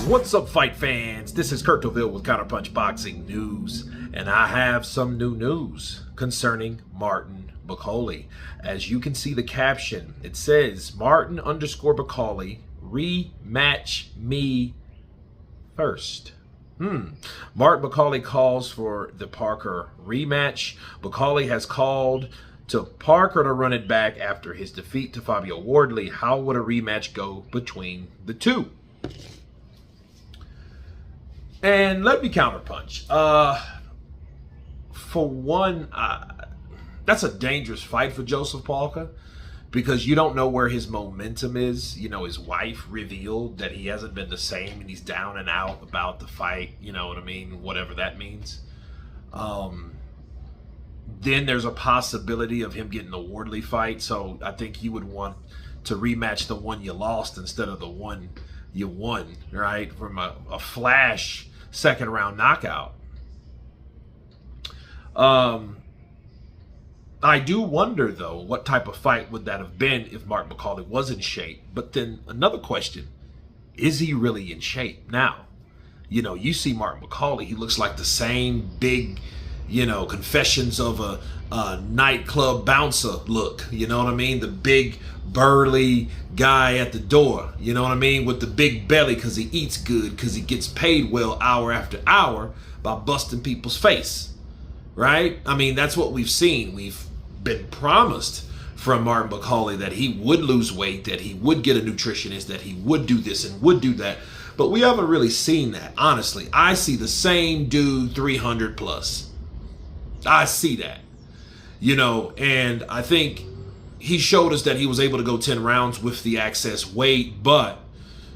What's up, fight fans? This is Kurt Deauville with Counterpunch Boxing News, and I have some new news concerning Martin Bakole. As you can see the caption, it says, Martin_Bakole, rematch me first. Martin Bakole calls for the Parker rematch. Bakole has called to Parker to run it back after his defeat to Fabio Wardley. How would a rematch go between the two? And let me counterpunch. For one, that's a dangerous fight for Joseph Parker because you don't know where his momentum is. You know, his wife revealed that he hasn't been the same and he's down and out about the fight. You know what I mean? Whatever that means. Then there's a possibility of him getting the Wardley fight. So I think you would want to rematch the one you lost instead of the one you won, right? From a flash second round knockout. I do wonder, though, what type of fight would that have been if Martin Bakole was in shape? But then another question, is he really in shape now? You know, you see Martin Bakole, he looks like the same big, you know, Confessions of a nightclub bouncer look. You know what I mean? The big burly guy at the door, you know what I mean, with the big belly because he eats good, because he gets paid well hour after hour by busting people's face, right? I mean, that's what we've seen. We've been promised from Martin Bakole that he would lose weight, that he would get a nutritionist, that he would do this and would do that, but we haven't really seen that. Honestly, I see the same dude 300 plus. I see that, you know, and I think he showed us that he was able to go 10 rounds with the excess weight, but,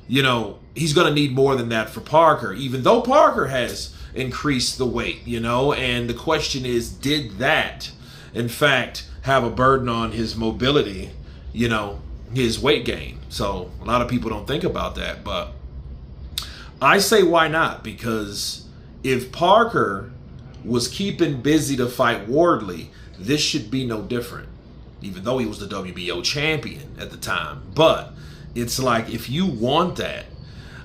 you know, he's going to need more than that for Parker, even though Parker has increased the weight, you know, and the question is, did that, in fact, have a burden on his mobility, you know, his weight gain? So a lot of people don't think about that, but I say why not? Because if Parker was keeping busy to fight Wardley, this should be no different, even though he was the WBO champion at the time. But it's like, if you want that,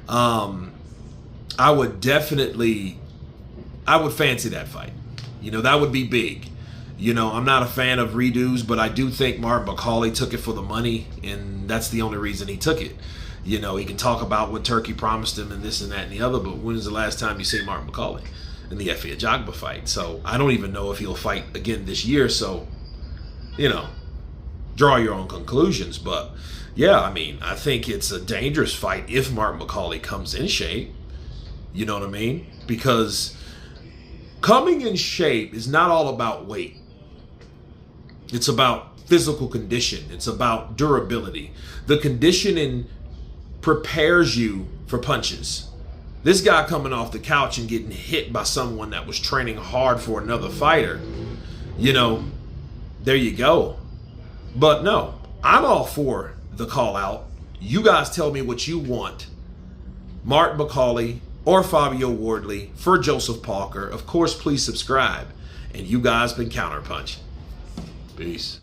I would fancy that fight. You know, that would be big. You know, I'm not a fan of redos, but I do think Martin Bakole took it for the money, and that's the only reason he took it. You know, he can talk about what Turkey promised him and this and that and the other, but when is the last time you see Martin Bakole in the Efe Ajagba fight? So I don't even know if he'll fight again this year. So, you know, draw your own conclusions. But yeah, I mean, I think it's a dangerous fight if Martin Bakole comes in shape. You know what I mean? Because coming in shape is not all about weight. It's about physical condition. It's about durability. The conditioning prepares you for punches. This guy coming off the couch and getting hit by someone that was training hard for another fighter, you know, there you go. But no, I'm all for the call out. You guys tell me what you want. Martin Bakole or Fabio Wardley for Joseph Parker. Of course, please subscribe. And you guys been Counterpunch. Peace.